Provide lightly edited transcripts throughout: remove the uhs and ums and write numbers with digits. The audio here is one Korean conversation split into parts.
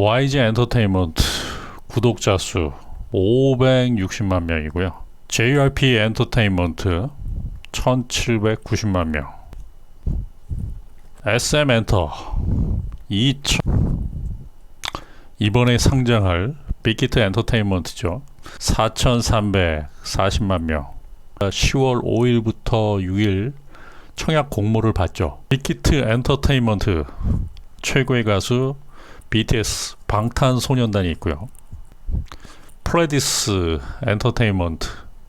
YG 엔터테인먼트 구독자 수 560만 명이고요. JYP 엔터테인먼트 1790만 명. SM 엔터 2000 이번에 상장할 빅히트 엔터테인먼트죠. 4340만 명. 10월 5일부터 6일 청약 공모를 받죠. 빅히트 엔터테인먼트 최고의 가수 BTS 방탄소년단이 있고요. 프레디스 엔터테인먼트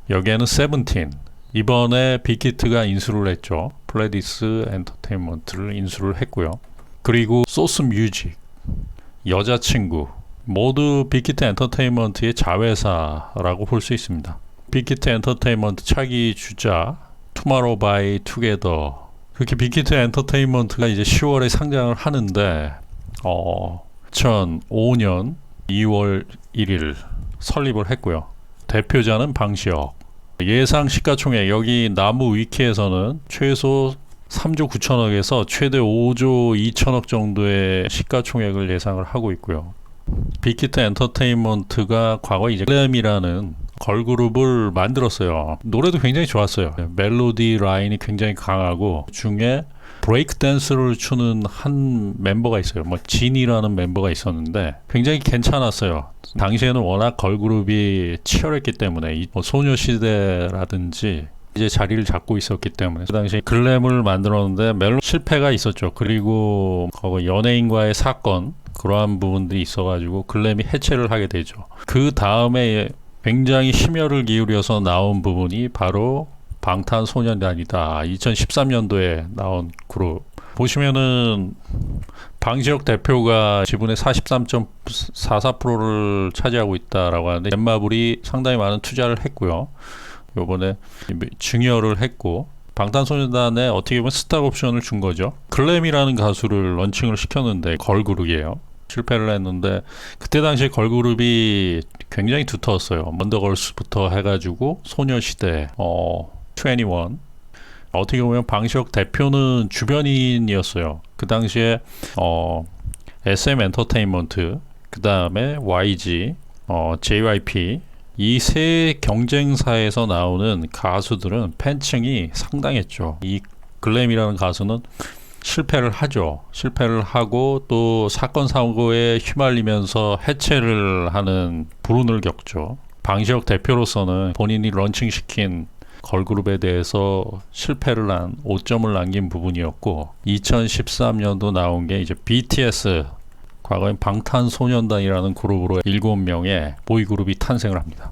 여기에는 세븐틴, 이번에 빅히트가 인수를 했죠. 프레디스 엔터테인먼트를 인수를 했고요. 그리고 소스 뮤직, 여자친구 모두 빅히트 엔터테인먼트의 자회사라고 볼 수 있습니다. 빅히트 엔터테인먼트 차기 주자 투마로우 바이 투게더, 그렇게 빅히트 엔터테인먼트가 이제 10월에 상장을 하는데 2005년 2월 1일 설립을 했고요. 대표자는 방시혁. 예상 시가총액 여기 나무 위키에서는 최소 3조 9천억에서 최대 5조 2천억 정도의 시가총액을 예상을 하고 있고요. 빅히트 엔터테인먼트가 과거에 이제 글램이라는 걸그룹을 만들었어요. 노래도 굉장히 좋았어요. 멜로디 라인이 굉장히 강하고 중에 브레이크 댄스를 추는 한 멤버가 있어요. 진이라는 멤버가 있었는데 굉장히 괜찮았어요. 당시에는 워낙 걸그룹이 치열했기 때문에 소녀시대라든지 이제 자리를 잡고 있었기 때문에 그 당시에 글램을 만들었는데 멜로 실패가 있었죠. 그리고 연예인과의 사건, 그러한 부분들이 있어가지고 글램이 해체를 하게 되죠. 그 다음에 굉장히 심혈을 기울여서 나온 부분이 바로 방탄소년단이다. 2013년도에 나온 그룹. 보시면은 방시혁 대표가 지분의 43.44%를 차지하고 있다라고 하는데 넷마블이 상당히 많은 투자를 했고요. 요번에 증여를 했고 방탄소년단에 어떻게 보면 스탁 옵션을 준 거죠. 글램이라는 가수를 런칭을 시켰는데 걸그룹이에요. 실패를 했는데 그때 당시에 걸그룹이 굉장히 두터웠어요. 먼더걸스부터 해가지고 소녀시대, 21. 어떻게 보면 방시혁 대표는 주변인이었어요. 그 당시에 SM 엔터테인먼트, 그 다음에 YG, JYP 이 세 경쟁사에서 나오는 가수들은 팬층이 상당했죠. 이 글램이라는 가수는 실패를 하죠. 실패를 하고 또 사건 사고에 휘말리면서 해체를 하는 불운을 겪죠. 방시혁 대표로서는 본인이 런칭시킨 걸그룹에 대해서 실패를 한 오점을 남긴 부분이었고 2013년도 나온 게 이제 BTS, 과거엔 방탄소년단이라는 그룹으로 7명의 보이그룹이 탄생을 합니다.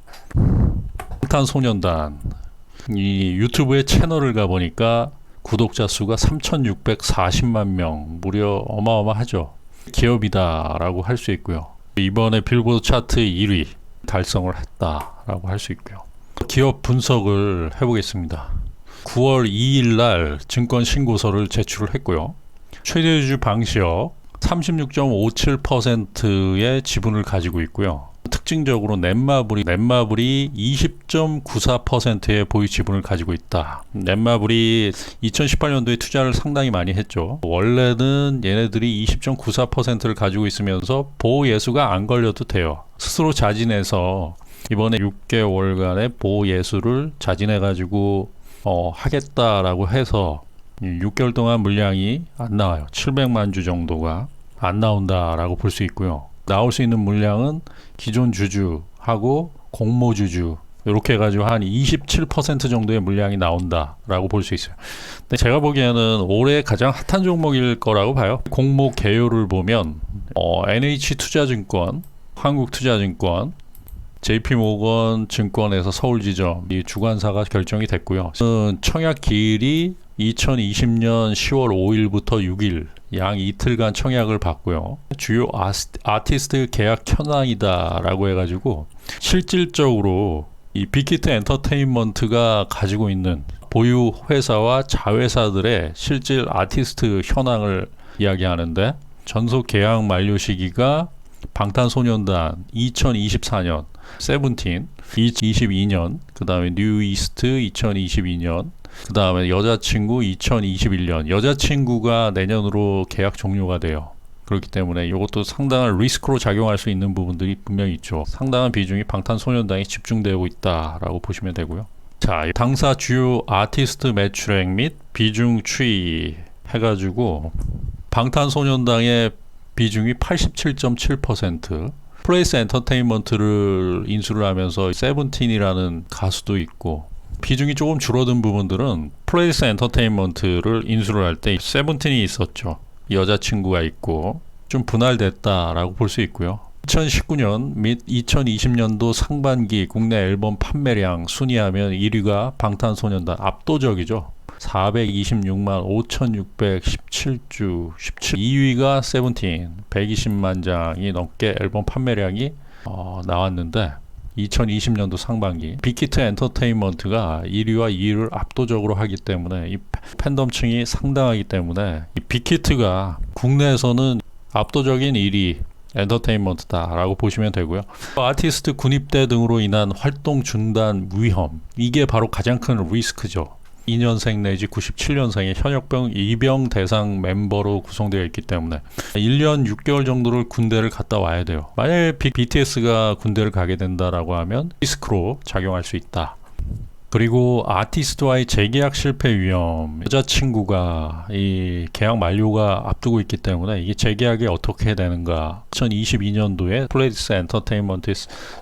방탄소년단 이 유튜브의 채널을 가보니까 구독자 수가 3,640만 명, 무려 어마어마하죠. 기업이다라고 할 수 있고요. 이번에 빌보드 차트 1위 달성을 했다라고 할 수 있고요. 기업 분석을 해보겠습니다. 9월 2일 날 증권 신고서를 제출을 했고요. 최대주주 방시혁 36.57%의 지분을 가지고 있고요. 특징적으로 넷마블이 20.94%의 보유 지분을 가지고 있다. 넷마블이 2018년도에 투자를 상당히 많이 했죠. 원래는 얘네들이 20.94%를 가지고 있으면서 보호 예수가 안 걸려도 돼요. 스스로 자진해서 이번에 6개월간의 보호 예수를 자진해 가지고 하겠다라고 해서 6개월 동안 물량이 안 나와요. 700만 주 정도가 안 나온다라고 볼 수 있고요. 나올 수 있는 물량은 기존 주주하고 공모 주주 이렇게 해가지고 한 27% 정도의 물량이 나온다라고 볼 수 있어요. 근데 제가 보기에는 올해 가장 핫한 종목일 거라고 봐요. 공모 개요를 보면 NH투자증권, 한국투자증권, JP모건 증권에서 서울지점 이 주관사가 결정이 됐고요. 청약 기일이 2020년 10월 5일부터 6일 양 이틀간 청약을 받고요. 주요 아티스트 계약 현황이다 라고 해가지고 실질적으로 이 빅히트 엔터테인먼트가 가지고 있는 보유 회사와 자회사들의 실질 아티스트 현황을 이야기하는데 전속 계약 만료 시기가 방탄소년단 2024년, 세븐틴 2022년, 그 다음에 뉴이스트 2022년, 그 다음에 여자친구 2021년. 여자친구가 내년으로 계약 종료가 돼요. 그렇기 때문에 이것도 상당한 리스크로 작용할 수 있는 부분들이 분명히 있죠. 상당한 비중이 방탄소년단에 집중되고 있다라고 보시면 되고요. 자, 당사 주요 아티스트 매출액 및 비중 추이 해가지고 방탄소년단의 비중이 87.7%, 플레이스 엔터테인먼트를 인수를 하면서 세븐틴이라는 가수도 있고, 비중이 조금 줄어든 부분들은 플레이스 엔터테인먼트를 인수를 할 때 세븐틴이 있었죠. 여자친구가 있고 좀 분할됐다라고 볼 수 있고요. 2019년 및 2020년도 상반기 국내 앨범 판매량 순위하면 1위가 방탄소년단, 압도적이죠. 426만 5,617주 17. 2위가 세븐틴, 120만 장이 넘게 앨범 판매량이 나왔는데, 2020년도 상반기 빅히트 엔터테인먼트가 1위와 2위를 압도적으로 하기 때문에 이 팬덤층이 상당하기 때문에 이 빅히트가 국내에서는 압도적인 1위 엔터테인먼트다라고 보시면 되고요. 아티스트 군입대 등으로 인한 활동 중단 위험, 이게 바로 가장 큰 리스크죠. 2년생 내지 97년생의 현역병 입영 대상 멤버로 구성되어 있기 때문에 1년 6개월 정도를 군대를 갔다 와야 돼요. 만약에 BTS가 군대를 가게 된다라고 하면 리스크로 작용할 수 있다. 그리고 아티스트와의 재계약 실패 위험, 여자친구가 이 계약 만료가 앞두고 있기 때문에 이게 재계약이 어떻게 되는가. 2022년도에 플레이스 엔터테인먼트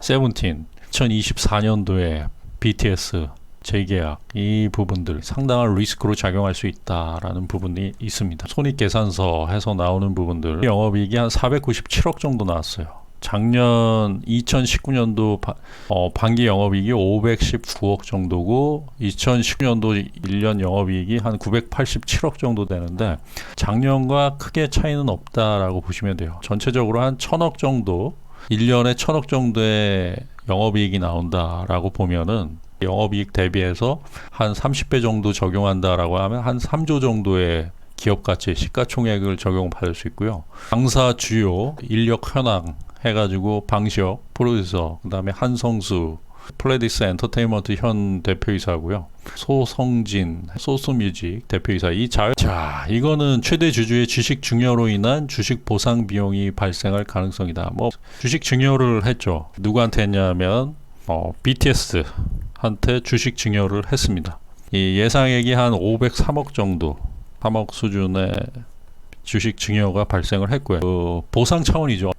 세븐틴, 2024년도에 BTS 재계약, 이 부분들 상당한 리스크로 작용할 수 있다라는 부분이 있습니다. 손익계산서 해서 나오는 부분들, 영업이익이 한 497억 정도 나왔어요. 작년 2019년도 반기 영업이익이 519억 정도고 2019년도 1년 영업이익이 한 987억 정도 되는데 작년과 크게 차이는 없다라고 보시면 돼요. 전체적으로 한 1000억 정도, 1년에 1000억 정도의 영업이익이 나온다라고 보면은 영업이익 대비해서 한 30배 정도 적용한다라고 하면 한 3조 정도의 기업가치, 시가총액을 적용받을 수 있고요. 당사 주요 인력 현황 해가지고 방시혁 프로듀서, 그 다음에 한성수 플레디스 엔터테인먼트 현 대표이사고요. 소성진 소스뮤직 대표이사. 자, 이거는 최대 주주의 주식 증여로 인한 주식 보상 비용이 발생할 가능성이다. 뭐 주식 증여를 했죠. 누구한테 했냐면 BTS 한테 주식 증여를 했습니다. 이 예상액이 한 503억 정도, 3억 수준의 주식 증여가 발생을 했고요. 보상 차원이죠.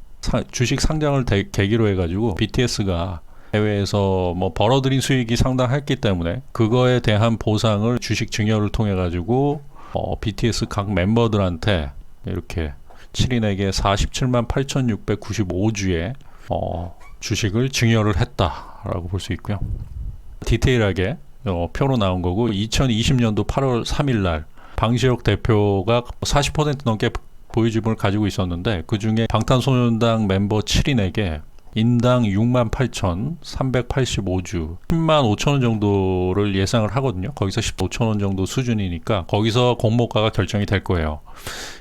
주식 상장을 계기로 해가지고 BTS가 해외에서 뭐 벌어들인 수익이 상당했기 때문에 그거에 대한 보상을 주식 증여를 통해 가지고 BTS 각 멤버들한테 이렇게 7인에게 47만 8,695주의 주식을 증여를 했다라고 볼 수 있고요. 디테일하게 표로 나온 거고, 2020년도 8월 3일 날 방시혁 대표가 40% 넘게 보유지분을 가지고 있었는데 그 중에 방탄소년단 멤버 7인에게 인당 68,385주 10만 5천 원 정도를 예상을 하거든요. 거기서 15천 원 정도 수준이니까 거기서 공모가가 결정이 될 거예요.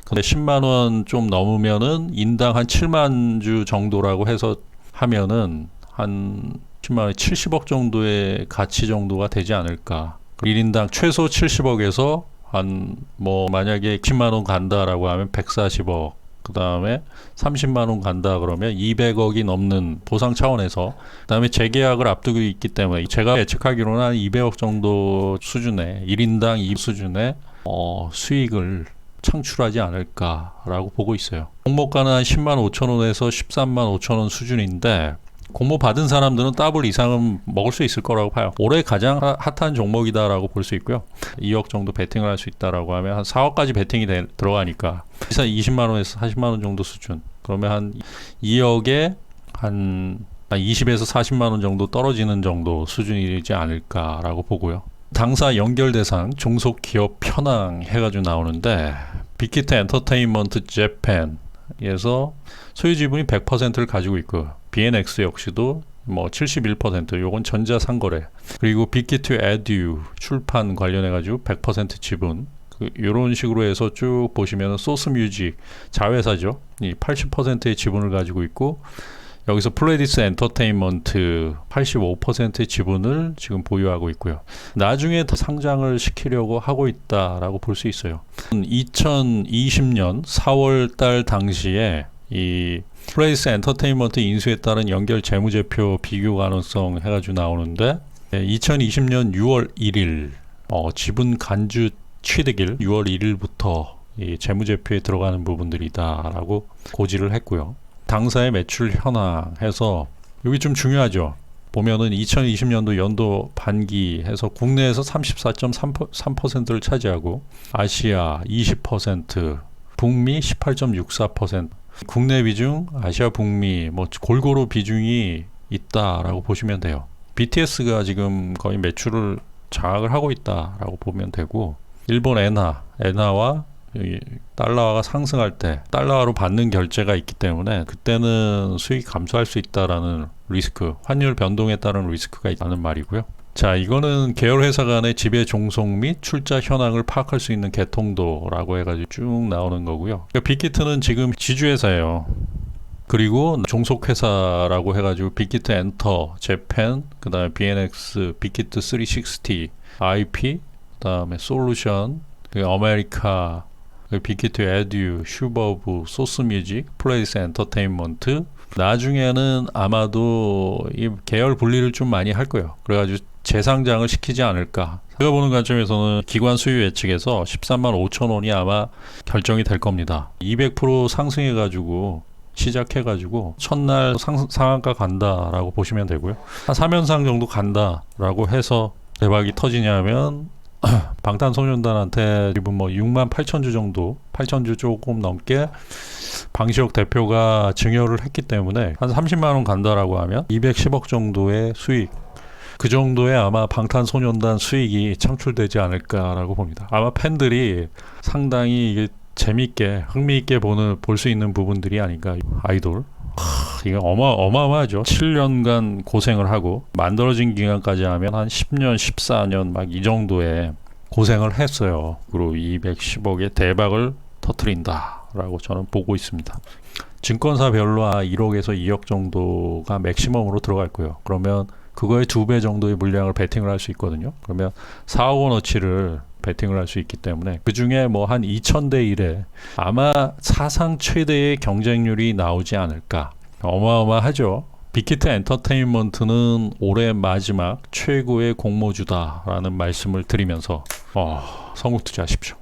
근데 10만 원 좀 넘으면은 인당 한 7만 주 정도라고 해서 하면은 한 10만 원에 70억 정도의 가치 정도가 되지 않을까. 1인당 최소 70억에서 한 뭐 만약에 10만 원 간다라고 하면 140억, 그 다음에 30만 원 간다 그러면 200억이 넘는 보상 차원에서, 그 다음에 재계약을 앞두고 있기 때문에 제가 예측하기로는 한 200억 정도 수준의 1인당 2 수준의 수익을 창출하지 않을까라고 보고 있어요. 공모가는 한 10만 5천 원에서 13만 5천 원 수준인데 공모 받은 사람들은 더블 이상은 먹을 수 있을 거라고 봐요. 올해 가장 핫한 종목이다라고 볼 수 있고요. 2억 정도 베팅을 할 수 있다라고 하면 한 4억까지 베팅이 들어가니까 20만 원에서 40만 원 정도 수준. 그러면 한 2억에 한 20에서 40만 원 정도 떨어지는 정도 수준이지 않을까라고 보고요. 당사 연결 대상 종속 기업 현황 해가지고 나오는데 빅히트 엔터테인먼트 재팬에서 소유 지분이 100%를 가지고 있고, BNX 역시도 뭐 71%, 요건 전자상거래, 그리고 빅히트 에듀 출판 관련해가지고 100% 지분, 이런 식으로 해서 쭉 보시면 소스뮤직 자회사죠. 이 80%의 지분을 가지고 있고, 여기서 플레디스 엔터테인먼트 85%의 지분을 지금 보유하고 있고요. 나중에 더 상장을 시키려고 하고 있다라고 볼 수 있어요. 2020년 4월 달 당시에 이 플레디스 엔터테인먼트 인수에 따른 연결 재무제표 비교 가능성 해가지고 나오는데 2020년 6월 1일 지분 간주 취득일 6월 1일부터 이 재무제표에 들어가는 부분들이다라고 고지를 했고요. 당사의 매출 현황 해서 여기 좀 중요하죠. 보면은 2020년도 연도 반기 해서 국내에서 34.3%를 차지하고 아시아 20%, 북미 18.64%, 국내 비중 아시아 북미 뭐 골고루 비중이 있다라고 보시면 돼요. BTS가 지금 거의 매출을 장악을 하고 있다라고 보면 되고, 일본 엔화와 달러화가 상승할 때 달러화로 받는 결제가 있기 때문에 그때는 수익 감소할 수 있다라는 리스크, 환율 변동에 따른 리스크가 있다는 말이고요. 자, 이거는 계열 회사 간의 지배 종속 및 출자 현황을 파악할 수 있는 개통도라고 해가지고 쭉 나오는 거고요. 그러니까 빅히트는 지금 지주회사예요. 그리고 종속회사라고 해가지고 빅히트 엔터, 재팬, 그 다음에 BNX, 빅히트 360, IP, 그 다음에 솔루션, 아메리카, 빅히트 에듀, 슈버브, 소스뮤직, 플레이스 엔터테인먼트. 나중에는 아마도 이 계열 분리를 좀 많이 할 거예요. 그래가지고 재상장을 시키지 않을까. 제가 보는 관점에서는 기관 수요 예측에서 13만 5천 원이 아마 결정이 될 겁니다. 200% 상승해가지고 시작해가지고 첫날 상한가 간다라고 보시면 되고요. 한 3연상 정도 간다라고 해서 대박이 터지냐면 방탄소년단한테 지금 뭐 6만 8천 주 정도, 8천 주 조금 넘게 방시혁 대표가 증여를 했기 때문에 한 30만 원 간다라고 하면 210억 정도의 수익, 그 정도의 아마 방탄소년단 수익이 창출되지 않을까라고 봅니다. 아마 팬들이 상당히 이게 재밌게 흥미있게 볼 수 있는 부분들이 아닌가. 아이돌 이게 어마어마하죠. 7년간 고생을 하고 만들어진 기간까지 하면 한 10년, 14년 막 이 정도의 고생을 했어요. 그리고 210억의 대박을 터뜨린다라고 저는 보고 있습니다. 증권사별로 1억에서 2억 정도가 맥시멈으로 들어갈 거예요. 그러면 그거의 2배 정도의 물량을 베팅을 할 수 있거든요. 그러면 4억 원어치를 베팅을 할 수 있기 때문에 그 중에 뭐 한 2000대 1에 아마 사상 최대의 경쟁률이 나오지 않을까. 어마어마하죠. 빅히트 엔터테인먼트는 올해 마지막 최고의 공모주다라는 말씀을 드리면서 선국 투자하십시오.